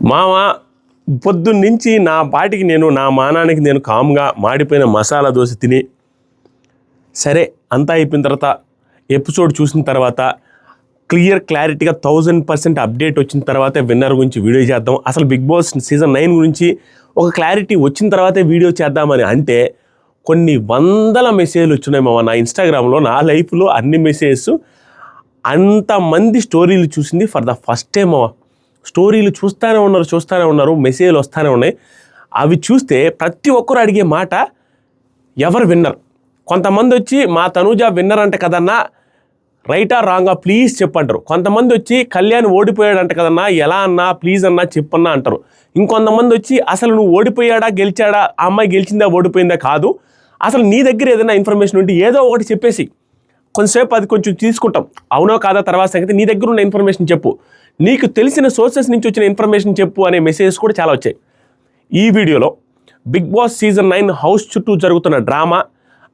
మామ పొద్దున్నుంచి నా పాటికి నా మానానికి నేను కామ్గా మాడిపోయిన మసాలా దోశ తిని సరే అంతా అయిపోయిన తర్వాత ఎపిసోడ్ చూసిన తర్వాత క్లారిటీగా 1000% అప్డేట్ వచ్చిన తర్వాతే విన్నర్ గురించి వీడియో చేద్దాం, అసలు బిగ్ బాస్ సీజన్ 9 గురించి ఒక క్లారిటీ వచ్చిన తర్వాతే వీడియో చేద్దామని అంటే కొన్ని వందల మెసేజ్లు వచ్చినాయి మామ నా ఇన్స్టాగ్రామ్లో. నా లైఫ్లో అన్ని మెసేజెస్ అంతమంది స్టోరీలు చూసింది ఫర్ ద ఫస్ట్ టైం మామ. స్టోరీలు చూస్తూనే ఉన్నారు, మెసేజ్లు వస్తూనే ఉన్నాయి. అవి చూస్తే ప్రతి ఒక్కరు అడిగే మాట ఎవరు విన్నర్. కొంతమంది వచ్చి మా తనూజ విన్నర్ అంట కదన్నా, రైటా రాంగా ప్లీజ్ చెప్పంటారు. కొంతమంది వచ్చి కళ్యాణ్ ఓడిపోయాడంట కదన్నా, ఎలా అన్నా ప్లీజ్ అన్నా చెప్పన్నా అంటారు. ఇంకొంతమంది వచ్చి అసలు నువ్వు ఓడిపోయాడా గెలిచాడా, ఆ అమ్మాయి గెలిచిందా ఓడిపోయిందా కాదు, అసలు నీ దగ్గర ఏదైనా ఇన్ఫర్మేషన్ ఉంటే ఏదో ఒకటి చెప్పేసి కొంచెంసేపు అది కొంచెం తీసుకుంటాం, అవునో కాదా తర్వాత సంగతి, నీ దగ్గర ఉన్న ఇన్ఫర్మేషన్ చెప్పు, నీకు తెలిసిన సోర్సెస్ నుంచి వచ్చిన ఇన్ఫర్మేషన్ చెప్పు అనే మెసేజెస్ కూడా చాలా వచ్చాయి. ఈ వీడియోలో బిగ్ బాస్ సీజన్ 9 హౌస్ చుట్టూ జరుగుతున్న డ్రామా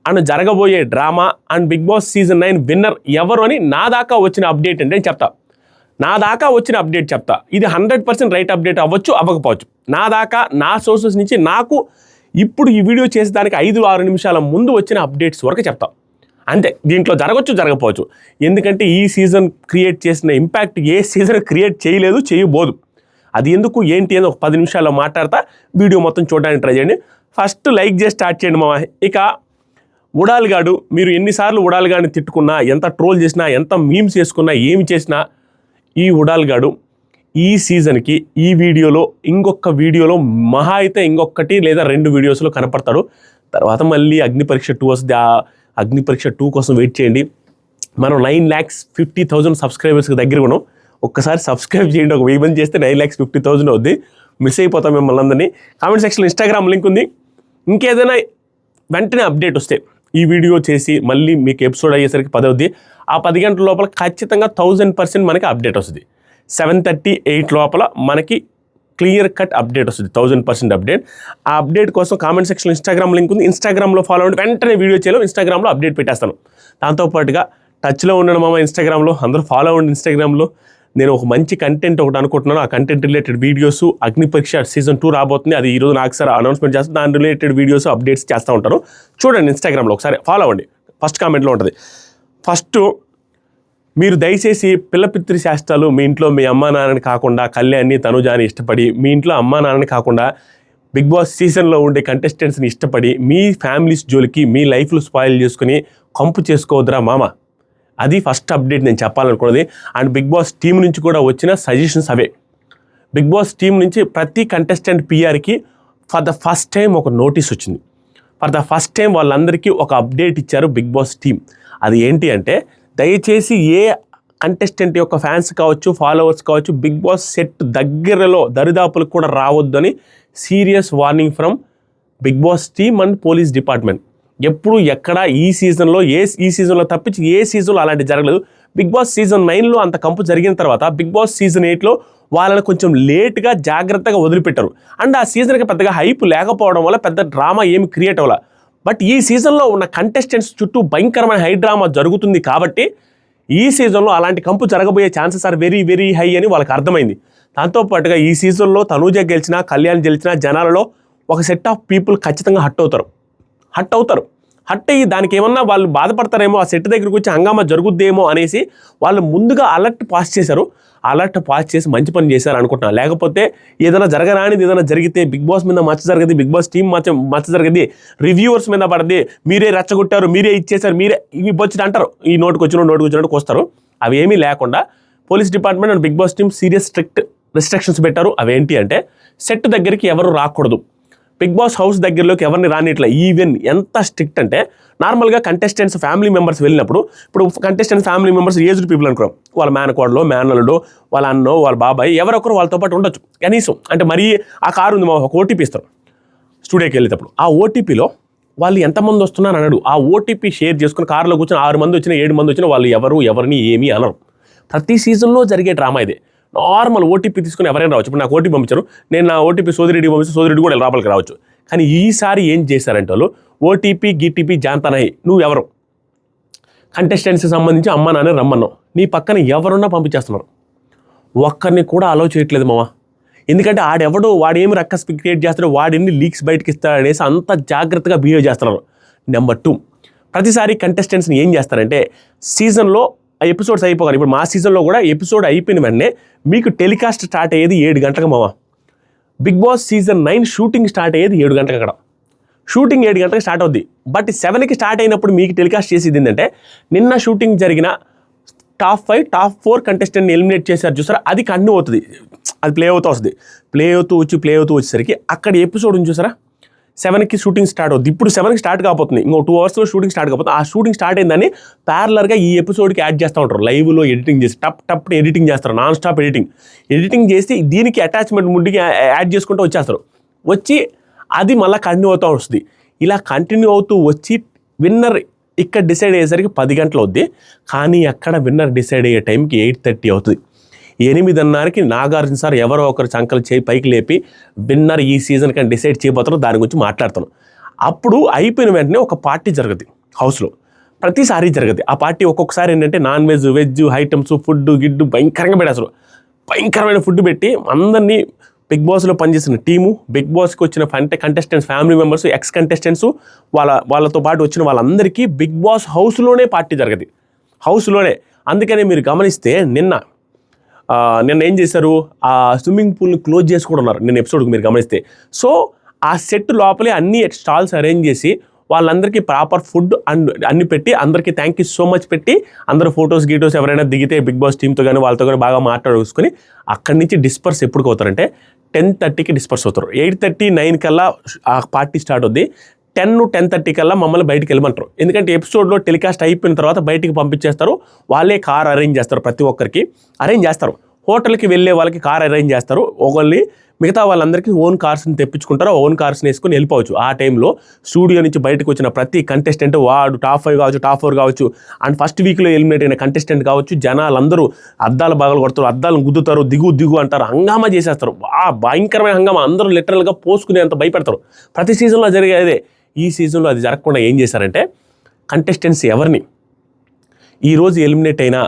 అండ్ జరగబోయే drama and Bigg Boss season 9 winner ఎవరు అని నా దాకా వచ్చిన అప్డేట్ అంటే చెప్తా. నా దాకా వచ్చిన అప్డేట్ చెప్తా. ఇది 100% రైట్ అప్డేట్ అవ్వచ్చు, అవ్వకపోవచ్చు. నా దాకా నా సోర్సెస్ నుంచి నాకు ఇప్పుడు ఈ వీడియో చేసేదానికి 5-6 నిమిషాల ముందు వచ్చిన అప్డేట్స్ వరకు చెప్తా. అంతే, దీంట్లో జరగచ్చు జరగకపోవచ్చు. ఎందుకంటే ఈ సీజన్ క్రియేట్ చేసిన ఇంపాక్ట్ ఏ సీజన్ క్రియేట్ చేయలేదు, చేయబోదు. అది ఎందుకు ఏంటి అని ఒక 10 నిమిషాల్లో మాట్లాడతా. వీడియో మొత్తం చూడడానికి ట్రై చేయండి. ఫస్ట్ లైక్ చేసి స్టార్ట్ చేయండి మామ. ఇక ఉడాలిగాడు, మీరు ఎన్నిసార్లు ఉడాలిగాడిని తిట్టుకున్నా, ఎంత ట్రోల్ చేసినా, ఎంత మీమ్స్ చేసుకున్నా, ఏమి చేసినా, ఈ ఉడాలిగాడు ఈ సీజన్కి ఈ వీడియోలో ఇంకొక వీడియోలో మహా అయితే ఇంకొకటి లేదా 2 వీడియోస్లో కనపడతాడు. తర్వాత మళ్ళీ అగ్ని పరీక్ష 2 వస్తుంది. ఆ అగ్ని పరీక్ష 2 కోసం వెయిట్ చేయండి. మనం 9,50,000 సబ్స్క్రైబర్స్కి దగ్గర ఉన్నాం. ఒక్కసారి సబ్స్క్రైబ్ చేయండి. ఒక 1000 మంది చేస్తే 9,50,000 అవుద్ది. మిస్ అయిపోతాం మిమ్మల్ని అందరినీ. కామెంట్ సెక్షన్లో ఇన్స్టాగ్రామ్ లింక్ ఉంది. ఇంకేదైనా వెంటనే అప్డేట్ వస్తే ఈ వీడియో చేసి మళ్ళీ మీకు ఎపిసోడ్ అయ్యేసరికి 10 అవుద్ది. ఆ 10 గంటల లోపల ఖచ్చితంగా 1000% మనకి అప్డేట్ వస్తుంది. 7:38 లోపల మనకి క్లియర్ కట్ అప్డేట్ వస్తుంది, 1000% అప్డేట్. ఆ అప్డేట్ కోసం కామెంట్ సెక్షన్లో ఇన్స్టాగ్రామ్ లింక్ ఉంది. ఇన్స్టాగ్రామ్లో ఫాలో అవ్వండి. వెంటనే వీడియో చేయలేం, ఇన్స్టాగ్రామ్లో అప్డేట్ పెట్టేస్తాను. దాంతోపాటుగా టచ్లో ఉన్నాను మామ ఇన్స్టాగ్రామ్లో, అందరూ ఫాలో అవ్వండి ఇన్స్టాగ్రామ్లో. నేను ఒక మంచి కంటెంట్ ఒకటి అనుకుంటున్నాను. ఆ కంటెంట్ రిలేటెడ్ వీడియోస్ అగ్ని పరీక్ష సీజన్ 2 రాబోతుంది. అది ఈరోజు నాకు సార్ అనౌన్స్మెంట్ చేస్తాను. దాని రిలేటెడ్ వీడియోస్ అప్డేట్స్ చేస్తూ ఉంటాను. చూడండి ఇన్స్టాగ్రామ్లో ఒకసారి ఫాలో అవ్వండి. ఫస్ట్ కామెంట్లో ఉంటుంది. ఫస్ట్ మీరు దయచేసి పిల్లపిత్రి శాస్త్రాలు మీ ఇంట్లో మీ అమ్మా నాన్నని కాకుండా కళ్యాణ్ని తనుజాని ఇష్టపడి, మీ ఇంట్లో అమ్మా నాన్నని కాకుండా బిగ్ బాస్ సీజన్లో ఉండే కంటెస్టెంట్స్ని ఇష్టపడి మీ ఫ్యామిలీస్ జోలికి మీ లైఫ్లు స్పాయిల్ చేసుకుని కంపు చేసుకోవద్దురా మామ. అది ఫస్ట్ అప్డేట్ నేను చెప్పాలనుకున్నది. అండ్ బిగ్ బాస్ టీం నుంచి కూడా వచ్చిన సజెషన్స్ అవే. బిగ్ బాస్ టీం నుంచి ప్రతి కంటెస్టెంట్ పిఆర్కి ఫర్ ద ఫస్ట్ టైం ఒక నోటీస్ వచ్చింది. ఫర్ ద ఫస్ట్ టైం వాళ్ళందరికీ ఒక అప్డేట్ ఇచ్చారు బిగ్ బాస్ టీం. అది ఏంటి అంటే, దయచేసి ఏ కంటెస్టెంట్ యొక్క ఫ్యాన్స్ కావచ్చు, ఫాలోవర్స్ కావచ్చు, బిగ్ బాస్ సెట్ దగ్గరలో దరిదాపులకు కూడా రావద్దని serious warning from Bigg boss team and police department. ఎప్పుడు ఎక్కడ ఈ సీజన్లో తప్పించి ఏ సీజన్లో అలాంటి జరగలేదు. బిగ్ బాస్ సీజన్ 9లో అంత కంపు జరిగిన తర్వాత బిగ్ బాస్ సీజన్ 8లో వాళ్ళని కొంచెం లేట్గా జాగ్రత్తగా వదిలిపెట్టారు. అండ్ ఆ సీజన్కి పెద్దగా హైప్ లేకపోవడం వల్ల పెద్ద డ్రామా ఏమి క్రియేట్ అవ్వాలి. బట్ ఈ సీజన్లో ఉన్న కంటెస్టెంట్స్ చుట్టూ భయంకరమైన హై డ్రామా జరుగుతుంది కాబట్టి ఈ సీజన్లో అలాంటి కంపు జరగబోయే chances are very very high అని వాళ్ళకి అర్థమైంది. దాంతోపాటుగా ఈ సీజన్లో తనూజ గెలిచినా, కళ్యాణ్ గెలిచినా జనాలలో ఒక సెట్ ఆఫ్ పీపుల్ ఖచ్చితంగా హట్ అవుతారు. హట్ అయ్యి దానికి ఏమన్నా వాళ్ళు బాధపడతారేమో, ఆ సెట్ దగ్గరికి వచ్చి హంగామా జరుగుద్దేమో అనేసి వాళ్ళు ముందుగా అలర్ట్ పాస్ చేశారు. అలర్ట్ పాస్ చేసి మంచి పని చేశారు అనుకుంటున్నాను. లేకపోతే ఏదైనా జరగరానిది ఏదైనా జరిగితే బిగ్ బాస్ మీద మచ్చ జరగదు, బిగ్ బాస్ టీం మచ్చ జరగదు, రివ్యూవర్స్ మీద పడది, మీరే రెచ్చగొట్టారు, మీరే ఇచ్చేశారు, మీరే ఇవి బొచ్చి అంటారు. ఈ నోటుకు వచ్చినట్టు వస్తారు. అవి ఏమీ లేకుండా police department and Bigg boss team serious strict restrictions పెట్టారు. అవేంటి అంటే, సెట్ దగ్గరికి ఎవరు రాకూడదు, బిగ్ బాస్ హౌస్ దగ్గరలోకి ఎవరిని రానిట్లా. ఈవెన్ ఎంత స్ట్రిక్ట్ అంటే, నార్మల్గా కంటెస్టెంట్స్ ఫ్యామిలీ మెంబర్స్ వెళ్ళినప్పుడు, ఇప్పుడు contestants family members aged people అనుకున్నాం, వాళ్ళ మేనకోడలో, మేనల్లుడో, వాళ్ళ అన్నో, వాళ్ళ బాబాయ్ ఎవరొకరు వాళ్ళతో పాటు ఉండొచ్చు కనీసం. అంటే మరీ ఆ కారు ఉంది, ఒక ఓటీపీ ఇస్తారు స్టూడియోకి వెళ్ళేటప్పుడు. ఆ ఓటీపీలో వాళ్ళు ఎంతమంది వస్తున్నారు అన్నాడు. ఆ ఓటీపీ షేర్ చేసుకుని కారులో కూర్చొని 6 మంది వచ్చినా 7 మంది వచ్చినా వాళ్ళు ఎవరిని ఏమీ అనరు. ప్రతి సీజన్లో జరిగే డ్రామా ఇదే. నార్మల్ ఓటీపీ తీసుకుని ఎవరైనా రావచ్చు. ఇప్పుడు నాకు ఓటీపీ పంపించారు, నేను నా ఓటీపీ సోదరెడ్డి పంపిస్తే సోదరెడ్డి కూడా లోపలికి రావచ్చు. కానీ ఈసారి ఏం చేశారంటే వాళ్ళు ఓటీపీ గీటీపీ జాంతనాయి, నువ్వెవరు కంటెస్టెంట్స్కి సంబంధించి అమ్మ నాన్న రమ్మన్నావు, నీ పక్కన ఎవరున్నా పంపించేస్తున్నారు. ఒక్కరిని కూడా అలౌ చేయట్లేదు మామ. ఎందుకంటే వాడు ఏమి రక్కస్ క్రియేట్ చేస్తాడో వాడు ఎన్ని లీక్స్ బయటకి ఇస్తాడు అనేసి అంత జాగ్రత్తగా బిహేవ్ చేస్తున్నారు. నెంబర్ 2, ప్రతిసారి కంటెస్టెంట్స్ని ఏం చేస్తారంటే సీజన్లో ఆ ఎపిసోడ్స్ అయిపోగానే, ఇప్పుడు మా సీజన్లో కూడా ఎపిసోడ్ అయిపోయిన వెంటనే మీకు టెలికాస్ట్ స్టార్ట్ అయ్యేది 7 గంటలకు మామ. Bigg Boss season 9 shooting start అయ్యేది 7 గంటలకు. అక్కడ షూటింగ్ 7 గంటలకు స్టార్ట్ అవుద్ది. బట్ 7కి స్టార్ట్ అయినప్పుడు మీకు టెలికాస్ట్ చేసేది ఏంటంటే నిన్న షూటింగ్ జరిగిన టాప్ 5, టాప్ 4 కంటెస్టెంట్ని ఎలిమినేట్ చేశారు చూసారా, అది కంటిన్యూ అవుతుంది, అది ప్లే అవుతూ వస్తుంది. ప్లే అవుతూ వచ్చేసరికి అక్కడ ఎపిసోడ్ ఉంది చూసారా, 7కి షూటింగ్ స్టార్ట్ అవుతుంది. ఇప్పుడు 7కి స్టార్ట్ కాబోతుంది, ఇంకో 2 అవర్స్లో షూటింగ్ స్టార్ట్ కాబోతుంది. ఆ షూటింగ్ స్టార్ట్ అయిందని ప్యారలర్గా ఈ ఎపిసోడ్కి యాడ్ చేస్తూ ఉంటారు. లైవ్లో ఎడిటింగ్ చేసి టప్ ఎడిటింగ్ చేస్తారు, నాన్ స్టాప్ ఎడిటింగ్ చేసి దీనికి అటాచ్మెంట్ ముందుకి యాడ్ చేసుకుంటూ వచ్చేస్తారు. వచ్చి అది మళ్ళీ కంటిన్యూ అవుతూ వస్తుంది. ఇలా కంటిన్యూ అవుతూ వచ్చి విన్నర్ ఇక్కడ డిసైడ్ అయ్యేసరికి 10 గంటలు అవుద్ది. కానీ అక్కడ విన్నర్ డిసైడ్ అయ్యే టైంకి 8:30 అవుతుంది. 8:30కి నాగార్జున సార్ ఎవరో ఒకరు చంకలు చేయి పైకి లేపి విన్నర్ ఈ సీజన్ కానీ డిసైడ్ చేయబోతారో దాని గురించి మాట్లాడతాను. అప్పుడు అయిపోయిన వెంటనే ఒక పార్టీ జరుగుతుంది హౌస్లో, ప్రతిసారి జరుగుతుంది. ఆ పార్టీ ఒక్కొక్కసారి ఏంటంటే non veg, veg items, food గిడ్డు భయంకరంగా పెట్టేస్తారు. భయంకరమైన ఫుడ్ పెట్టి అందరినీ బిగ్ బాస్లో పనిచేసిన టీము, బిగ్ బాస్కి వచ్చిన contestants, family members, X contestants, వాళ్ళతో పాటు వచ్చిన వాళ్ళందరికీ బిగ్ బాస్ హౌస్లోనే పార్టీ జరుగుతుంది, హౌస్లోనే. అందుకనే మీరు గమనిస్తే నిన్న ఏం చేశారు, ఆ స్విమ్మింగ్ పూల్ని క్లోజ్ చేసి కూడా ఉన్నారు నిన్న ఎపిసోడ్కి మీరు గమనిస్తే. సో ఆ సెట్ లోపలే అన్ని స్టాల్స్ అరేంజ్ చేసి వాళ్ళందరికీ ప్రాపర్ ఫుడ్ అండ్ అన్ని పెట్టి అందరికీ థ్యాంక్ యూ సో మచ్ పెట్టి అందరూ ఫొటోస్ ఎవరైనా దిగితే బిగ్ బాస్ టీంతో కానీ వాళ్ళతో కానీ బాగా మాట్లాడుకొని అక్కడి నుంచి డిస్పర్స్ ఎప్పుడు అవుతారంటే 10:30కి డిస్పర్స్ అవుతారు. 8:30, 9 కల్లా ఆ పార్టీ స్టార్ట్ అవుద్ది. 10-10:30 కల్లా మమ్మల్ని బయటికి వెళ్ళమంటారు. ఎందుకంటే ఎపిసోడ్లో టెలికాస్ట్ అయిపోయిన తర్వాత బయటికి పంపించేస్తారు. వాళ్ళే కార్ అరేంజ్ చేస్తారు, ప్రతి ఒక్కరికి అరేంజ్ చేస్తారు. హోటల్కి వెళ్ళే వాళ్ళకి కార్ అరేంజ్ చేస్తారు. ఒకళ్ళని మిగతా వాళ్ళందరికీ ఓన్ కార్స్ని తెప్పించుకుంటారు, ఓన్ కార్స్ని వేసుకొని వెళ్ళిపోవచ్చు. ఆ టైంలో స్టూడియో నుంచి బయటకు వచ్చిన ప్రతి కంటెస్టెంట్, వాడు టాప్ 5 కావచ్చు, టాప్ 4 కావచ్చు, అండ్ ఫస్ట్ వీక్లో ఎలిమినేట్ అయిన కంటెస్టెంట్ కావచ్చు, జనాలందరూ అద్దాలు బాగా కొడతారు, అద్దాలను గుద్దుతారు, దిగు అంటారు, హంగామా చేసేస్తారు. భయంకరమైన హంగామా, అందరూ లిటరల్గా పోసుకునేంత భయపెడతారు. ప్రతి సీజన్లో జరిగేదే. ఈ సీజన్లో అది జరగకుండా ఏం చేశారంటే కంటెస్టెంట్స్ ఎవరిని ఈరోజు ఎలిమినేట్ అయిన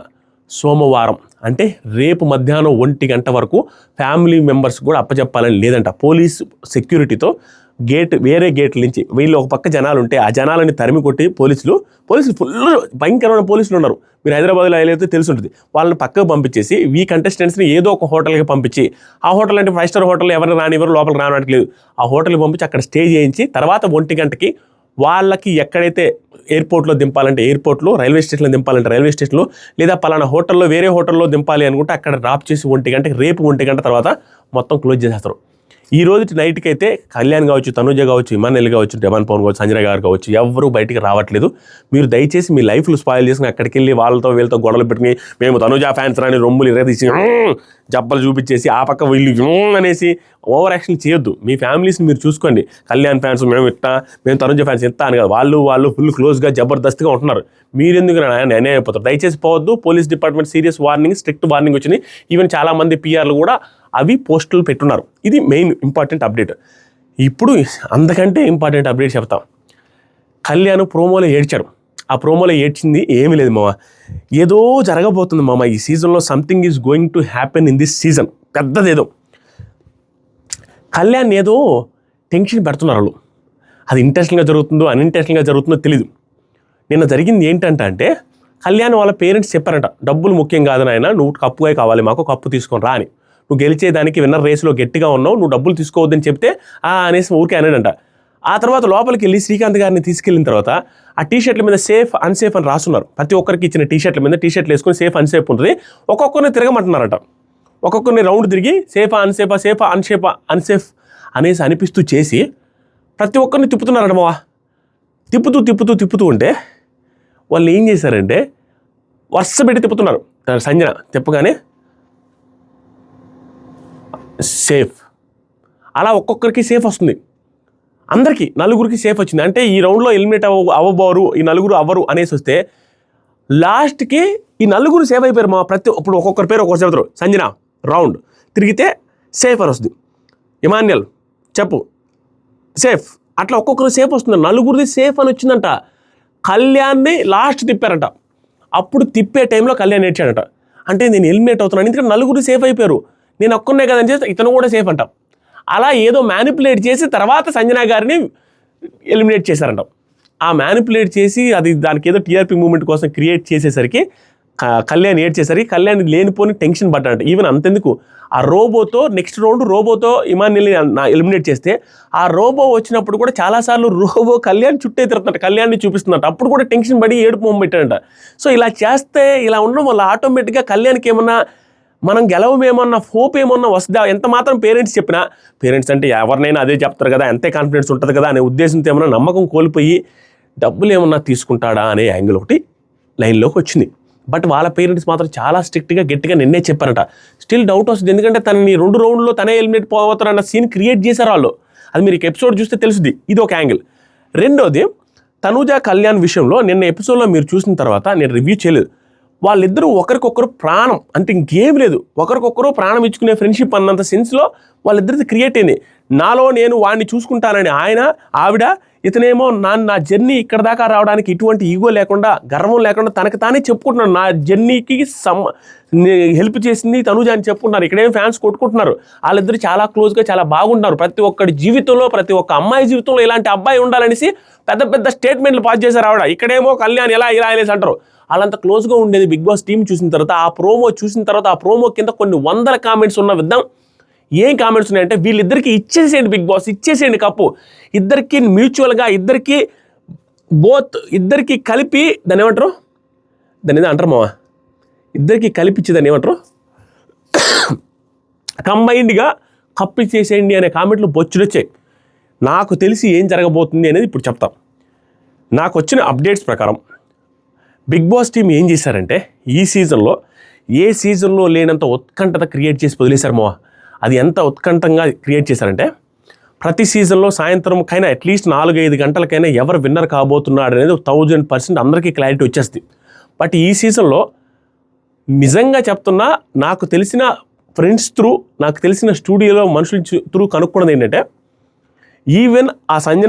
సోమవారం అంటే రేపు మధ్యాహ్నం 1 గంట వరకు ఫ్యామిలీ మెంబర్స్ కూడా అప్పచెప్పాలని లేదంట. పోలీస్ సెక్యూరిటీతో వేరే గేట్ల నుంచి వీళ్ళు ఒక పక్క జనాలు ఉంటే ఆ జనాలని తరిమి కొట్టి పోలీసులు ఫుల్ భయంకరమైన పోలీసులు ఉన్నారు. మీరు హైదరాబాద్లో అయితే తెలిసి ఉంటుంది. వాళ్ళని పక్కకు పంపించేసి ఈ కంటెస్టెంట్స్ని ఏదో ఒక హోటల్కి పంపించి, ఆ హోటల్ అంటే 5 స్టార్ హోటల్, ఎవరిని రానివ్వరు, లోపలికి రావట్లేదు, ఆ హోటల్కి పంపించి అక్కడ స్టే చేయించి తర్వాత 1 గంటకి వాళ్ళకి ఎక్కడైతే ఎయిర్పోర్ట్లో దింపాలంటే ఎయిర్పోర్ట్లో, రైల్వే స్టేషన్లో దింపాలంటే రైల్వే స్టేషన్లో, లేదా పలానా హోటల్లో వేరే హోటల్లో దింపాలి అనుకుంటే అక్కడ డ్రాప్ చేసి 1 గంటకి, రేపు 1 గంట తర్వాత మొత్తం క్లోజ్ చేసేస్తారు. ఈ రోజు నైట్కి అయితే కళ్యాణ్ కావచ్చు, తనుజ కావచ్చు, ఇమానుయల్ కావచ్చు, డెమాన్ పవన్ కావచ్చు, సంజయ్ గారు కావచ్చు, ఎవరు బయటికి రావట్లేదు. మీరు దయచేసి మీ లైఫ్లు స్పాయిల్ చేసుకుని అక్కడికి వెళ్ళి వీళ్ళతో గొడవలు పెట్టుకుని మేము తనుజ ఫ్యాన్స్ రాని రొమ్ములు ఇరదీసి జబ్బలు చూపించేసి ఆ పక్క వీళ్ళు అనేసి ఓవర్ యాక్షన్ చేయొద్దు. మీ ఫ్యామిలీస్ని మీరు చూసుకోండి. కళ్యాణ్ ఫ్యాన్స్ మేము తనుజ ఫ్యాన్స్ ఇంత అని కాదు, వాళ్ళు ఫుల్ క్లోజ్గా జబర్దస్త్గా ఉంటున్నారు. మీరెందుకు అన్యాయం అయిపోతారు. దయచేసి పోవద్దు. Police department serious warning, strict warning వచ్చింది. ఈవెన్ చాలామంది పిఆర్లు కూడా అవి పోస్టులు పెట్టున్నారు. ఇది మెయిన్ ఇంపార్టెంట్ అప్డేట్. ఇప్పుడు అంతకంటే ఇంపార్టెంట్ అప్డేట్ చెప్తాం. కళ్యాణ్ ప్రోమోలో ఏడ్చాడు. ఆ ప్రోమోలో ఏడ్చింది ఏమీ లేదు మామ, ఏదో జరగబోతుంది మామ ఈ సీజన్లో, something is going to happen in this season. పెద్దదేదో కళ్యాణ్ ఏదో టెన్షన్ పెడుతున్నారు వాళ్ళు. అది ఇంటెన్షన్గా జరుగుతుందో అన్ఇంటెన్షన్గా జరుగుతుందో తెలీదు. నిన్న జరిగింది ఏంటంటే కళ్యాణ్ వాళ్ళ పేరెంట్స్ చెప్పారంట, డబ్బులు ముఖ్యం కాదు నాయన, నువ్వు కప్పుగా కావాలి, మాకు కప్పు తీసుకొని రా అని. నువ్వు గెలిచేదానికి విన్నర్ రేసులో గట్టిగా ఉన్నావు, నువ్వు డబ్బులు తీసుకోవద్దని చెప్తే అనేసి ఊరికే అన్నాడంట. ఆ తర్వాత లోపలికి వెళ్ళి శ్రీకాంత్ గారిని తీసుకెళ్ళిన తర్వాత ఆ టీషర్ట్ల మీద సేఫ్ అన్సేఫ్ అని రాస్తున్నారు. ప్రతి ఒక్కరికి ఇచ్చిన టీషర్ట్ల మీద టీషర్ట్లు వేసుకొని సేఫ్ అన్సేఫ్ ఉంటుంది. ఒక్కొక్కరిని తిరగమంటున్నారట. ఒక్కొక్కరిని రౌండ్ తిరిగి సేఫా అన్సేఫ్ అనేసి అనిపిస్తూ చేసి ప్రతి ఒక్కరిని తిప్పుతున్నారట మావా. తిప్పుతూ ఉంటే వాళ్ళు ఏం చేశారంటే వరుస పెట్టి తిప్పుతున్నారు. సంజన తిప్పగానే సేఫ్, అలా ఒక్కొక్కరికి సేఫ్ వస్తుంది. అందరికీ నలుగురికి సేఫ్ వచ్చింది. అంటే ఈ రౌండ్లో ఎలిమినేట్ అవ్వబోరు, ఈ నలుగురు అవ్వరు అనేసి వస్తే లాస్ట్కి ఈ నలుగురు సేఫ్ అయిపోయారు మా. ఇప్పుడు ఒక్కొక్కరి పేరు ఒక్కొక్కరు చెప్తారు. సంజన రౌండ్ తిరిగితే సేఫ్ అని వస్తుంది, ఇమాన్యుయల్ చెప్పు సేఫ్, అట్లా ఒక్కొక్కరు సేఫ్ వస్తుంది. నలుగురిది సేఫ్ అని వచ్చిందంట. కళ్యాణ్ని లాస్ట్ తిప్పారంట. అప్పుడు తిప్పే టైంలో కళ్యాణ్ ఏడ్చాడట. అంటే నేను ఎలిమినేట్ అవుతున్నాను, ఎందుకంటే నలుగురు సేఫ్ అయిపోయారు. నేను ఒక్కనే కదని చేస్తే ఇతను కూడా సేఫ్ అంటాం. అలా ఏదో మ్యానిపులేట్ చేసి తర్వాత సంజన గారిని ఎలిమినేట్ చేశారంట. ఆ మ్యానిపులేట్ చేసి అది దానికి ఏదో టీఆర్పీ మూవ్మెంట్ కోసం క్రియేట్ చేసేసరికి కళ్యాణ్ ఏడ్చేసరికి కళ్యాణ్ లేనిపోని టెన్షన్ పడ్డాడంట. ఈవెన్ అంతెందుకు, ఆ రోబోతో నెక్స్ట్ రౌండ్ రోబోతో ఇమాన్యుల్ని ఎలిమినేట్ చేస్తే ఆ రోబో వచ్చినప్పుడు కూడా చాలాసార్లు రోబో కళ్యాణ్ చుట్టే తిరుగుతుంట, కళ్యాణ్ని చూపిస్తుందంట. అప్పుడు కూడా టెన్షన్ పడి ఏడుపు మొహం పెట్టాడంట. సో ఇలా చేస్తే ఇలా ఉండడం వల్ల ఆటోమేటిక్గా కళ్యాణ్కి ఏమన్నా మనం గెలవమేమన్నా హోప్ ఏమన్నా వస్తుందా, ఎంత మాత్రం పేరెంట్స్ చెప్పినా, పేరెంట్స్ అంటే ఎవరినైనా అదే చెప్తారు కదా, అంతే కాన్ఫిడెన్స్ ఉంటుంది కదా అనే ఉద్దేశంతో ఏమన్నా నమ్మకం కోల్పోయి డబ్బులు ఏమన్నా తీసుకుంటాడా అనే యాంగిల్ ఒకటి లైన్లోకి వచ్చింది. బట్ వాళ్ళ పేరెంట్స్ మాత్రం చాలా స్ట్రిక్ట్గా గట్టిగా నిన్నే చెప్పారట. స్టిల్ డౌట్ వస్తుంది, ఎందుకంటే తనని 2 రౌండ్లో తనే ఎలిమినేట్ పోతారన్న సీన్ క్రియేట్ చేశారు వాళ్ళు. అది మీరు ఎపిసోడ్ చూస్తే తెలుస్తుంది. ఇది ఒక యాంగిల్. రెండోది, తనూజ కళ్యాణ్ విషయంలో నిన్న ఎపిసోడ్లో మీరు చూసిన తర్వాత నేను రివ్యూ చేయలేదు, వాళ్ళిద్దరూ ఒకరికొకరు ప్రాణం, అంటే ఇంకేం లేదు, ఒకరికొకరు ప్రాణం ఇచ్చుకునే ఫ్రెండ్షిప్ అన్నంత సెన్స్లో వాళ్ళిద్దరిది క్రియేట్ అయింది. నాలో నేను వాడిని చూసుకుంటానని ఆవిడ, ఇతనేమో నా జర్నీ ఇక్కడ దాకా రావడానికి ఎటువంటి ఈగో లేకుండా, గర్వం లేకుండా తనకు తానే చెప్పుకుంటున్నాడు, నా జర్నీకి హెల్ప్ చేసింది తనూజ అని చెప్పుకుంటున్నారు. ఇక్కడేం ఫ్యాన్స్ కొట్టుకుంటున్నారు. వాళ్ళిద్దరు చాలా క్లోజ్గా చాలా బాగుంటున్నారు. ప్రతి ఒక్కడి జీవితంలో, ప్రతి ఒక్క అమ్మాయి జీవితంలో ఇలాంటి అబ్బాయి ఉండాలనేసి పెద్ద పెద్ద స్టేట్మెంట్లు పాస్ చేశారు ఆవిడ. ఇక్కడేమో కళ్యాణ్ ఇలా అనేసి అంటారు. వాళ్ళంత క్లోజ్గా ఉండేది బిగ్ బాస్ టీం చూసిన తర్వాత, ఆ ప్రోమో చూసిన తర్వాత, ఆ ప్రోమో కింద కొన్ని 100 కామెంట్స్ ఉన్న విధం. ఏం కామెంట్స్ ఉన్నాయంటే, వీళ్ళిద్దరికి ఇచ్చేసేయండి బిగ్ బాస్, ఇచ్చేసేయండి కప్పు, ఇద్దరికి మ్యూచువల్గా, ఇద్దరికి కలిపి దాన్ని ఏమంటారు, దాని ఏదో అంటారు మావా, ఇద్దరికి కలిపిచ్చి దాన్ని ఏమంటారు, కంబైన్డ్గా కప్పు ఇచ్చేసేయండి అనే కామెంట్లు బొచ్చులు వచ్చాయి. నాకు తెలిసి ఏం జరగబోతుంది అనేది ఇప్పుడు చెప్తాం. నాకు వచ్చిన అప్డేట్స్ ప్రకారం బిగ్ బాస్ టీం ఏం చేశారంటే, ఈ సీజన్లో ఏ సీజన్లో లేనంత ఉత్కంఠత క్రియేట్ చేసి వదిలేశారు మావా. అది ఎంత ఉత్కంఠంగా క్రియేట్ చేశారంటే, ప్రతి సీజన్లో సాయంత్రంకైనా అట్లీస్ట్ 4-5 గంటలకైనా ఎవరు విన్నర్ కాబోతున్నాడు అనేది 1000% అందరికీ క్లారిటీ వచ్చేస్తుంది. బట్ ఈ సీజన్లో నిజంగా చెప్తున్నా, నాకు తెలిసిన ఫ్రెండ్స్ త్రూ, నాకు తెలిసిన స్టూడియోలో మనుషుల త్రూ కనుక్కున్నది ఏంటంటే, ఈవెన్ ఆ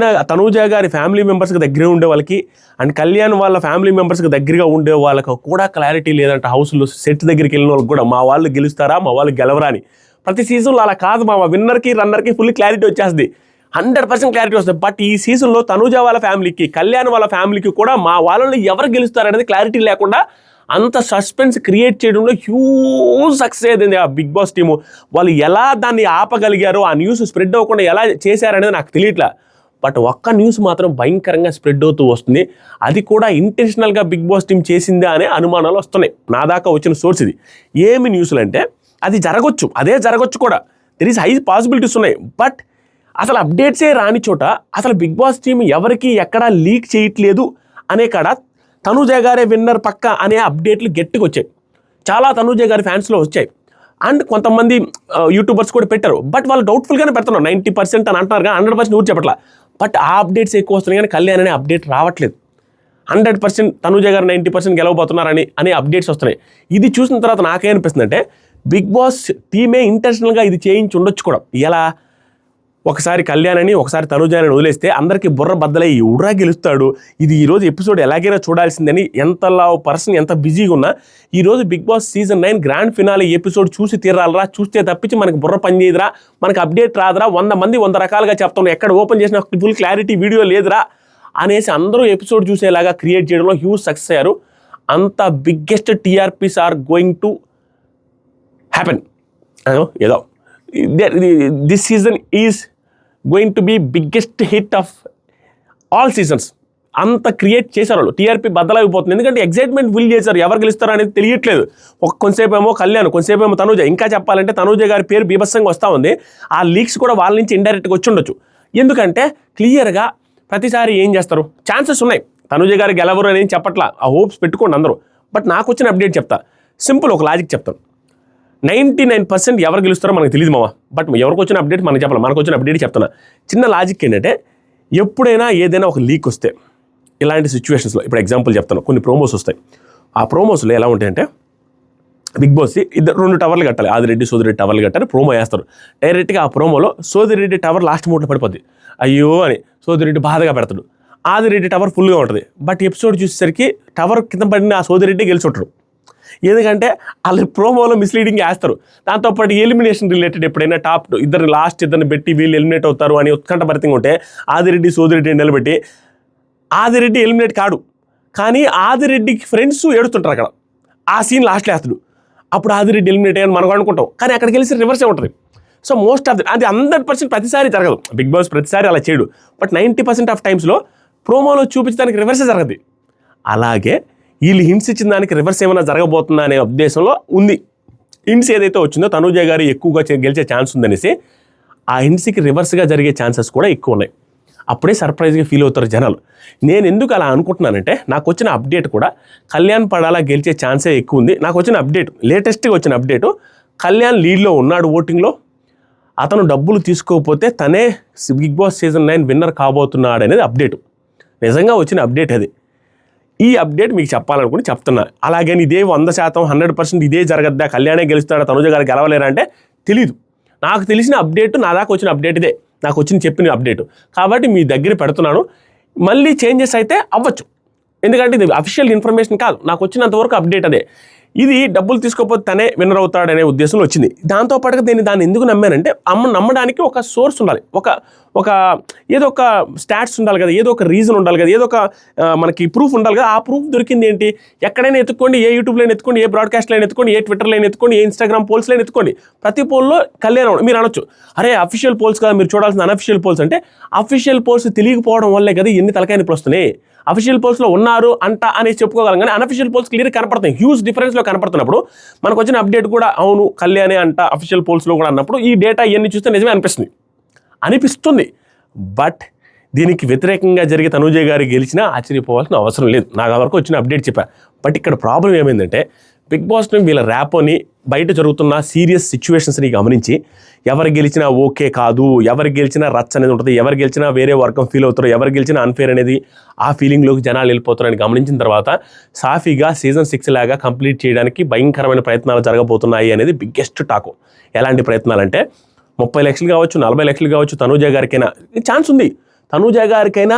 తనూజ గారి ఫ్యామిలీ మెంబర్స్కి దగ్గర ఉండే వాళ్ళకి అండ్ కళ్యాణ్ వాళ్ళ ఫ్యామిలీ మెంబర్స్కి దగ్గరగా ఉండే వాళ్ళకి కూడా క్లారిటీ లేదంట. హౌస్లో సెట్ దగ్గరికి వెళ్ళిన వాళ్ళకి కూడా మా వాళ్ళు గెలుస్తారా, మా వాళ్ళు గెలవరా అని. ప్రతి సీజన్లో అలా కాదు మా విన్నర్కి రన్నర్కి ఫుల్ క్లారిటీ వచ్చేస్తుంది, 100% క్లారిటీ వస్తుంది. బట్ ఈ సీజన్లో తనూజ వాళ్ళ ఫ్యామిలీకి, కళ్యాణ్ వాళ్ళ ఫ్యామిలీకి కూడా మా వాళ్ళని ఎవరు గెలుస్తారనేది క్లారిటీ లేకుండా అంత సస్పెన్స్ క్రియేట్ చేయడంలో హ్యూజ్ సక్సెస్ అయింది ఆ బిగ్ బాస్ టీము. వాళ్ళు ఎలా దాన్ని ఆపగలిగారో, ఆ న్యూస్ స్ప్రెడ్ అవ్వకుండా ఎలా చేశారనేది నాకు తెలియట్లా. బట్ ఒక్క న్యూస్ మాత్రం భయంకరంగా స్ప్రెడ్ అవుతూ వస్తుంది. అది కూడా ఇంటెన్షనల్గా బిగ్ బాస్ టీం చేసిందా అనే అనుమానాలు వస్తున్నాయి. నా దాకా వచ్చిన సోర్స్ ఇది. ఏమి న్యూస్లు అంటే, అది జరగచ్చు, అదే జరగచ్చు కూడా, దెర్ ఈస్ హై పాసిబిలిటీస్ ఉన్నాయి. బట్ అసలు అప్డేట్సే రాని చోట అసలు బిగ్ బాస్ టీం ఎవరికి ఎక్కడా లీక్ చేయట్లేదు అనే కాడ తనూజ గారే విన్నర్ పక్క అనే అప్డేట్లు గట్టిగా వచ్చాయి. చాలా తనూజ గారి ఫ్యాన్స్లో వచ్చాయి. అండ్ కొంతమంది యూట్యూబర్స్ కూడా పెట్టారు. బట్ వాళ్ళు డౌట్ఫుల్గానే పెడుతున్నారు, 90% అని అంటున్నారు కానీ 100% ఊరు చెప్పట్లా. బట్ ఆ అప్డేట్స్ ఎక్కువ వస్తున్నాయి కానీ కళ్యాణ్ అనే అప్డేట్ రావట్లేదు. 100% తనూజ గారు 90% గెలవబోతున్నారని అనే అప్డేట్స్ వస్తున్నాయి. ఇది చూసిన తర్వాత నాకేమనిపిస్తుంది అంటే, బిగ్ బాస్ టీమే ఇంటెన్షనల్గా ఇది చేయించి ఉండొచ్చు కూడా. ఎలా, ఒకసారి కళ్యాణ్ అని ఒకసారి తనూజ అని వదిలేస్తే అందరికీ బుర్ర బద్దలై ఎవడా గెలుస్తాడు, ఇది ఈరోజు ఎపిసోడ్ ఎలాగైనా చూడాల్సిందని ఎంతలా పర్సన్ ఎంత బిజీగా ఉన్నా ఈరోజు Bigg Boss season 9 grand finale episode చూసి తీరాలరా, చూస్తే తప్పించి మనకి బుర్ర పని చేయదురా, మనకు అప్డేట్ రాదురా, 100 మంది 100 రకాలుగా చెప్తున్నారు, ఎక్కడ ఓపెన్ చేసిన ఫుల్ క్లారిటీ వీడియో లేదురా అనేసి అందరూ ఎపిసోడ్ చూసేలాగా క్రియేట్ చేయడంలో హ్యూజ్ సక్సెస్ అయ్యారు. అంత biggest TRPs are going to happen. ఏదో this season is going to be biggest hit of all seasons. అంత క్రియేట్ చేశారు వాళ్ళు. టీఆర్పీ బద్దలైపోతుంది, ఎందుకంటే ఎగ్జైట్మెంట్ ఫిల్ చేశారు. ఎవరు గెలుస్తారో అనేది తెలియట్లేదు. కొంతసేపు ఏమో కళ్యాణ్, కొంతసేపు ఏమో తనూజ. ఇంకా చెప్పాలంటే తనూజ గారి పేరు బీభత్సంగా వస్తూ ఉంది. ఆ లీక్స్ కూడా వాళ్ళ నుంచి ఇండైరెక్ట్గా వచ్చి ఉండొచ్చు. ఎందుకంటే క్లియర్గా ప్రతిసారి ఏం చేస్తారు, ఛాన్సెస్ ఉన్నాయి. తనూజ గారు గెలవరు అని చెప్పట్లా, ఆ హోప్స్ పెట్టుకోండి అందరూ. బట్ నాకు వచ్చిన అప్డేట్ చెప్తా, సింపుల్ ఒక లాజిక్ చెప్తాను. 99% ఎవరు గెలుస్తారో మనకు తెలియదు మామ. బట్ ఎవరికి వచ్చిన అప్డేట్ మనకు చెప్పాలి, మనకు వచ్చిన అప్డేట్ చెప్తున్నా. చిన్న లాజిక్ ఏంటంటే, ఎప్పుడైనా ఏదైనా ఒక లీక్ వస్తే ఇలాంటి సిచ్యువేషన్స్లో, ఇప్పుడు ఎగ్జాంపుల్ చెప్తాను, కొన్ని ప్రోమోస్ వస్తాయి. ఆ ప్రోమోస్లో ఎలా ఉంటాయంటే, బిగ్ బాస్ 2 టవర్లు కట్టాలి, ఆదిరెడ్డి సోదిరెడ్డి టవర్లు కట్టాలి, ప్రోమో వేస్తారు. డైరెక్ట్గా ఆ ప్రోమోలో సోదిరెడ్డి టవర్ లాస్ట్ మూట్లో పడిపోద్ది, అయ్యో అని సోదిరెడ్డి బాధగా పెడతాడు. ఆదిరెడ్డి టవర్ ఫుల్గా ఉంటుంది. బట్ ఎపిసోడ్ చూసేసరికి టవర్ కింద పడిన ఆ సోదిరెడ్డి గెలిచి ఉంటాడు. ఎందుకంటే వాళ్ళు ప్రోమోలో మిస్లీడింగ్ వేస్తారు. దాంతోపాటు ఎలిమినేషన్ రిలేటెడ్ ఎప్పుడైనా టాప్ ఇద్దరిని పెట్టి వీళ్ళు ఎలిమినేట్ అవుతారు అని ఉత్కంఠభరితంగా ఉంటే ఆదిరెడ్డి సోదిరెడ్డి నిలబెట్టి ఆదిరెడ్డి ఎలిమినేట్ కాడు, కానీ ఆదిరెడ్డికి ఫ్రెండ్స్ ఏడుస్తుంటారు అక్కడ. ఆ సీన్ లాస్ట్లో వేస్తాడు. అప్పుడు ఆదిరెడ్డి ఎలిమినేట్ అయ్యని మనం అనుకుంటాం, కానీ అక్కడికి వెళ్ళి రివర్సే ఉంటుంది. సో మోస్ట్ ఆఫ్ అది 100% ప్రతిసారి జరగదు. బిగ్ బాస్ ప్రతిసారి అలా చేయడు. బట్ 90% ఆఫ్ టైమ్స్లో ప్రోమోలో చూపించడానికి రివర్సే జరగదు. అలాగే వీళ్ళు హింట్స్ ఇచ్చిన దానికి రివర్స్ ఏమైనా జరగబోతుందా అనే ఉద్దేశంలో ఉంది. హింట్స్ ఏదైతే వచ్చిందో తనూజ గారు ఎక్కువగా గెలిచే ఛాన్స్ ఉందనేసి ఆ హింట్స్కి రివర్స్గా జరిగే ఛాన్సెస్ కూడా ఎక్కువ ఉన్నాయి. అప్పుడే సర్ప్రైజ్గా ఫీల్ అవుతారు జనాలు. నేను ఎందుకు అలా అనుకుంటున్నానంటే నాకు వచ్చిన అప్డేట్ కూడా కళ్యాణ్ పడాలా గెలిచే ఛాన్సే ఎక్కువ ఉంది. నాకు వచ్చిన అప్డేట్, లేటెస్ట్గా వచ్చిన అప్డేటు, కళ్యాణ్ లీడ్లో ఉన్నాడు ఓటింగ్లో. అతను డబ్బులు తీసుకోకపోతే తనే బిగ్ బాస్ సీజన్ 9 విన్నర్ కాబోతున్నాడు అనేది అప్డేటు. నిజంగా వచ్చిన అప్డేట్ అది. ఈ అప్డేట్ మీకు చెప్పాలనుకుని చెప్తున్నా. అలాగని ఇదే 100%, 100% ఇదే జరగద్దా, కళ్యాణే గెలుస్తాడా, తనుజ గారు గెలవలేరా అంటే తెలీదు. నాకు తెలిసిన అప్డేట్, నా దాకా వచ్చిన అప్డేట్ ఇదే, నాకు వచ్చిన చెప్పిన అప్డేటు. కాబట్టి మీ దగ్గర పెడుతున్నాను. మళ్ళీ చేంజెస్ అయితే అవ్వచ్చు, ఎందుకంటే ఇది అఫీషియల్ ఇన్ఫర్మేషన్ కాదు. నాకు వచ్చినంతవరకు అప్డేట్ అదే. ఇది డబ్బులు తీసుకోకపోతే తనే విన్నర్ అవుతాడనే ఉద్దేశంలో వచ్చింది. దాంతోపాటుగా దాన్ని ఎందుకు నమ్మానంటే నమ్మడానికి ఒక సోర్స్ ఉండాలి, ఒక ఏదో ఒక స్టాట్స్ ఉండాలి కదా, ఏదో ఒక రీజన్ ఉండాలి కదా, ఏదో ఒక మనకి ప్రూఫ్ ఉండాలి కదా. ఆ ప్రూఫ్ దొరికింది ఏంటి? ఎక్కడైనా ఎత్తుకోండి, ఏ యూట్యూబ్లో ఎత్తుకోండి, ఏ బ్రాడ్కాస్ట్లో ఎత్తుకోండి, ఏ ట్విట్టర్లో ఎత్తుకోండి, ఏ ఇన్స్టాగ్రామ్ పోల్స్లో ఎత్తుకోండి. ప్రతి పోల్లో కళ్యాణ్ మీరు అనొచ్చు, అరే అఫీషియల్ పోల్స్ కదా మీరు చూడాల్సిన, అనఫీషియల్ పోల్స్ అంటే అఫీషియల్ పోల్స్ తెలియకపోవడం వల్లే కదా ఎన్ని తలకాయనొప్పులు వస్తున్నాయి. అఫీషియల్ పోల్స్లో ఉన్నారు అంట అనేసి చెప్పుకోగలం, కానీ అనఫీషియల్ పోల్స్ క్లియర్ కనపడుతాయి. హ్యూజ్ డిఫరెన్స్లో కనపడుతున్నప్పుడు మనకు వచ్చిన అప్డేట్ కూడా అవును కళ్యాణే అంట అఫీషియల్ పోల్స్లో కూడా అన్నప్పుడు ఈ డేటా ఇవన్నీ చూస్తే నిజమే అనిపిస్తుంది. బట్ దీనికి వ్యతిరేకంగా జరిగే తనూజ గారు గెలిచినా ఆశ్చర్యపోవాల్సిన అవసరం లేదు. నాకు వరకు వచ్చిన అప్డేట్ చెప్పా. బట్ ఇక్కడ ప్రాబ్లం ఏమైందంటే బిగ్ బాస్ని వీళ్ళ ర్యాపోని బయట జరుగుతున్న సీరియస్ సిచ్యువేషన్స్ని గమనించి ఎవరు గెలిచినా ఓకే కాదు, ఎవరు గెలిచినా రచ్చ అనేది ఉంటుంది, ఎవరు గెలిచినా వేరే వర్గం ఫీల్ అవుతారు, ఎవరు గెలిచినా అన్ఫేర్ అనేది ఆ ఫీలింగ్లోకి జనాలు వెళ్ళిపోతారని గమనించిన తర్వాత సాఫీగా సీజన్ 6 లాగా కంప్లీట్ చేయడానికి భయంకరమైన ప్రయత్నాలు జరగబోతున్నాయి అనేది బిగ్గెస్ట్ టాకు. ఎలాంటి ప్రయత్నాలు అంటే 30 లక్షలు కావచ్చు, 40 లక్షలు కావచ్చు, తనూజ గారికైనా ఛాన్స్ ఉంది. తనూజ గారికైనా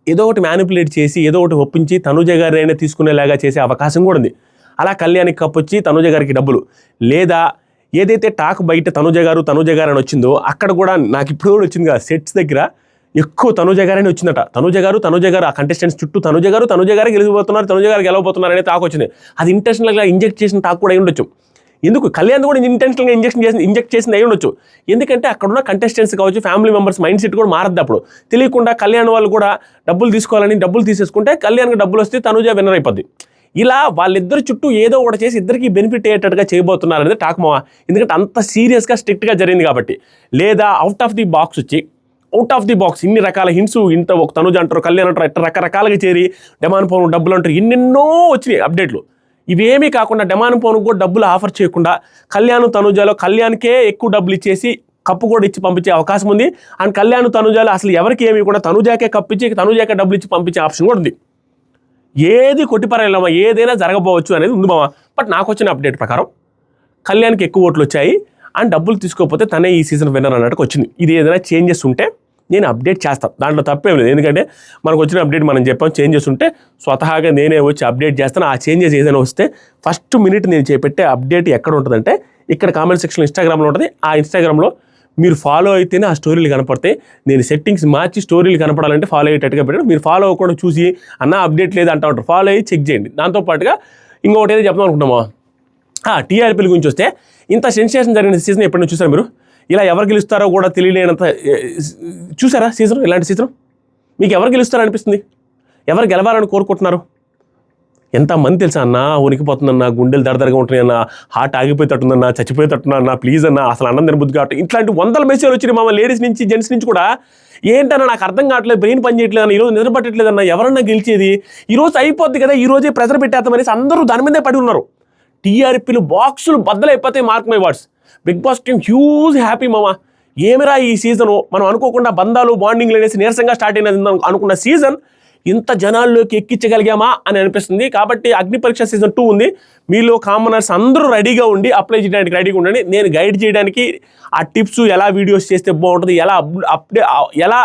ఏదో ఒకటి మ్యానిపులేట్ చేసి ఏదో ఒకటి ఒప్పించి తనూజ గారినైనా తీసుకునేలాగా చేసే అవకాశం కూడా ఉంది. అలా కళ్యాణ్కి కప్పొచ్చి తనూజ గారికి డబ్బులు, లేదా ఏదైతే టాక్ బయట తనూజ గారు అని వచ్చిందో అక్కడ కూడా నాకు ఇప్పుడు కూడా వచ్చింది కదా, సెట్స్ దగ్గర ఎక్కువ తనూజ గారని వచ్చిందట. తనూజ గారు ఆ కంటెస్టెంట్స్ చుట్టూ తనూజ గారు గెలిచిపోతున్నారు, తనూజ గారు గెలవబోతున్నారు అనే టాక్ వచ్చింది. అది ఇంటెన్షనల్గా ఇంజెక్ట్ చేసిన టాక్ కూడా అయి ఉండొచ్చు. ఎందుకు కళ్యాణ్ కూడా ఇంటెన్షనల్గా ఇంజెక్ట్ చేసింది అయి ఉండొచ్చు. ఎందుకంటే అక్కడున్న కంటెస్టెంట్స్ కావచ్చు, ఫ్యామిలీ మెంబర్స్ మైండ్ సెట్ కూడా మారద్దు. అప్పుడు తెలియకుండా కళ్యాణ్ వాళ్ళు కూడా డబ్బులు తీసుకోవాలని డబ్బులు తీసేసుకుంటే కళ్యాణ్కి డబ్బులు వస్తే తనూజ విన్నర్ అయిపోద్ది. ఇలా వాళ్ళిద్దరు చుట్టూ ఏదో ఒకటి చేసి ఇద్దరికి బెనిఫిట్ అయ్యేటట్టుగా చేయబోతున్నారు అనేది టాక్ మావా. ఎందుకంటే అంత సీరియస్గా స్ట్రిక్ట్గా జరిగింది కాబట్టి. లేదా అవుట్ ఆఫ్ ది బాక్స్ ఇన్ని రకాల హింట్స్, ఇంత ఒక తనూజ అంటారు, కళ్యాణ్ అంటారు, ఇట్లా రకరకాలుగా చేరి డెమాన్ పవన్ డబ్బులు అంటారు, ఎన్నెన్నో వచ్చినాయి అప్డేట్లు. ఇవేమీ కాకుండా డెమాన్ పవన్ కూడా డబ్బులు ఆఫర్ చేయకుండా కళ్యాణ్లో కళ్యాణ్కే ఎక్కువ డబ్బులు ఇచ్చేసి కప్పు కూడా ఇచ్చి పంపించే అవకాశం ఉంది. అండ్ తనూజలో అసలు ఎవరికి ఏమి కూడా తనూజాకే కప్పించి తనూజాకే డబ్బులు ఇచ్చి పంపించే ఆప్షన్ కూడా ఉంది. ఏది కొట్టిపరాయలమ్మా, ఏదైనా జరగబోవచ్చు అనేది ఉంది మామ. బట్ నాకు వచ్చిన అప్డేట్ ప్రకారం కళ్యాణ్కి ఎక్కువ ఓట్లు వచ్చాయి అండ్ డబ్బులు తీసుకోకపోతే తనే ఈ సీజన్ విన్నర్ అన్నట్టుకు వచ్చింది. ఇది ఏదైనా చేంజెస్ ఉంటే నేను అప్డేట్ చేస్తాను, దాంట్లో తప్పేం లేదు. ఎందుకంటే మనకు వచ్చిన అప్డేట్ మనం చెప్పాం, చేంజెస్ ఉంటే స్వతహాగా నేనే వచ్చి అప్డేట్ చేస్తాను. ఆ చేంజెస్ ఏదైనా వస్తే ఫస్ట్ మినిట్ నేను చేపెట్టే అప్డేట్ ఎక్కడ ఉంటుందంటే ఇక్కడ కామెంట్ సెక్షన్లో ఇన్స్టాగ్రామ్లో ఉంటుంది. ఆ ఇన్స్టాగ్రామ్లో మీరు ఫాలో అయితేనే ఆ స్టోరీలు కనపడతాయి. నేను సెట్టింగ్స్ మార్చి స్టోరీలు కనపడాలంటే ఫాలో అయ్యేటట్టుగా పెట్టాను. మీరు ఫాలో అవ్వకుండా చూసి అన్న అప్డేట్ లేదు అంటూ ఉంటారు, ఫాలో అయ్యి చెక్ చేయండి. దాంతోపాటుగా ఇంకొకటి ఏదో చెప్దాం అనుకుంటున్నామా, టీఆర్పీల గురించి వస్తే ఇంత సెన్సేషన్ జరిగిన సీజన్ ఎప్పుడైనా చూసారా మీరు? ఇలా ఎవరు గెలుస్తారో కూడా తెలియలేనంత చూసారా సీజన్? ఇలాంటి సీజన్ మీకు ఎవరు గెలుస్తారో అనిపిస్తుంది? ఎవరు గెలవాలని కోరుకుంటున్నారు? ఎంతమంది తెలుసా అన్న, ఉనికిపోతుందన్న, గుండెలు దరదరగా ఉంటున్నాయన్న, హార్ట్ ఆగిపోయేటట్టుందన్న, చచ్చిపోయేటట్టున్నా, ప్లీజ్ అన్న, అసలు అన్నం తినబుద్ధి కాబట్టి ఇట్లాంటి 100 మెసేజ్లు వచ్చినాయి మామ, లేడీస్ నుంచి జెంట్స్ నుంచి కూడా. ఏంటన్నా నాకు అర్థం కావట్లేదు, బ్రెయిన్ పని చేయట్లేదు అన్న, ఈరోజు నిద్ర పట్టట్లేదన్న, ఎవరన్నా గెలిచేది ఈరోజు అయిపోద్ది కదా, ఈరోజే ప్రెజర్ పెట్టేస్తామనేసి అందరూ దాని మీదే పడి ఉన్నారు. టీఆర్పీలు బాక్సులు బద్దలైపోతాయి. Mark my words, big boss team huge happy మామ. ఏమిరా ఈ సీజను, మనం అనుకోకుండా బంధాలు బాండింగ్లు అనేసి నీరసంగా స్టార్ట్ అయినది అనుకున్న సీజన్ ఇంత జనాల్లోకి ఎక్కించగలిగామా అని అనిపిస్తుంది. కాబట్టి అగ్ని పరీక్ష సీజన్ 2 ఉంది. మీలో కామనర్స్ అందరూ రెడీగా ఉండి అప్లై చేయడానికి రెడీగా ఉండండి. నేను గైడ్ చేయడానికి ఆ టిప్స్, ఎలా వీడియోస్ చేస్తే బాగుంటుంది, ఎలా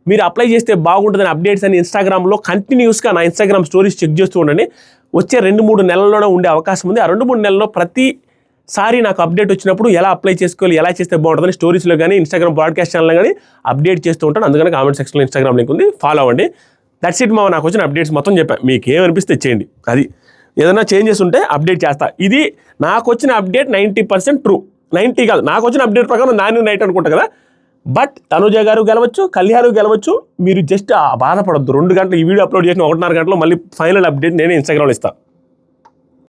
మీరు అప్లై చేస్తే బాగుంటుందని అప్డేట్స్ అని ఇన్స్టాగ్రామ్లో కంటిన్యూస్గా నా ఇన్స్టాగ్రామ్ స్టోరీస్ చెక్ చేస్తూ ఉండండి. వచ్చే 2-3 నెలల్లోనే ఉండే అవకాశం ఉంది. ఆ 2-3 నెలల్లో ప్రతిసారి నాకు అప్డేట్ వచ్చినప్పుడు ఎలా అప్లై చేసుకోవాలి, ఎలా చేస్తే బాగుంటుందని స్టోరీస్లో కానీ ఇన్స్టాగ్రామ్ బ్రాడ్కాస్ట్ ఛానల్లో కానీ అప్డేట్ చేస్తూ ఉంటాను. అందుకని కామెంట్ సెక్షన్లో ఇన్స్టాగ్రామ్ లింక్ ఉంది, ఫాలో అవ్వండి. దట్స్ ఇట్ మామ, నాకు వచ్చిన అప్డేట్స్ మొత్తం చెప్పాను. మీకు ఏమనిపిస్తే చేయండి. అది ఏదైనా చేంజెస్ ఉంటే అప్డేట్ చేస్తా. ఇది నాకు వచ్చిన అప్డేట్ 90% ట్రూ. 90 కాదు, నాకు వచ్చిన అప్డేట్ ప్రకారం నాని నైట్ అనుకుంటా కదా. బట్ తనుజ గారు గెలవచ్చు, కళ్యాణ్ గెలవచ్చు. మీరు జస్ట్ బాధపడద్దు. 2 గంటలు ఈ వీడియో అప్లోడ్ చేసిన 1.5 గంటలో మళ్ళీ ఫైనల్ అప్డేట్ నేనే ఇన్స్టాగ్రామ్లో ఇస్తాను.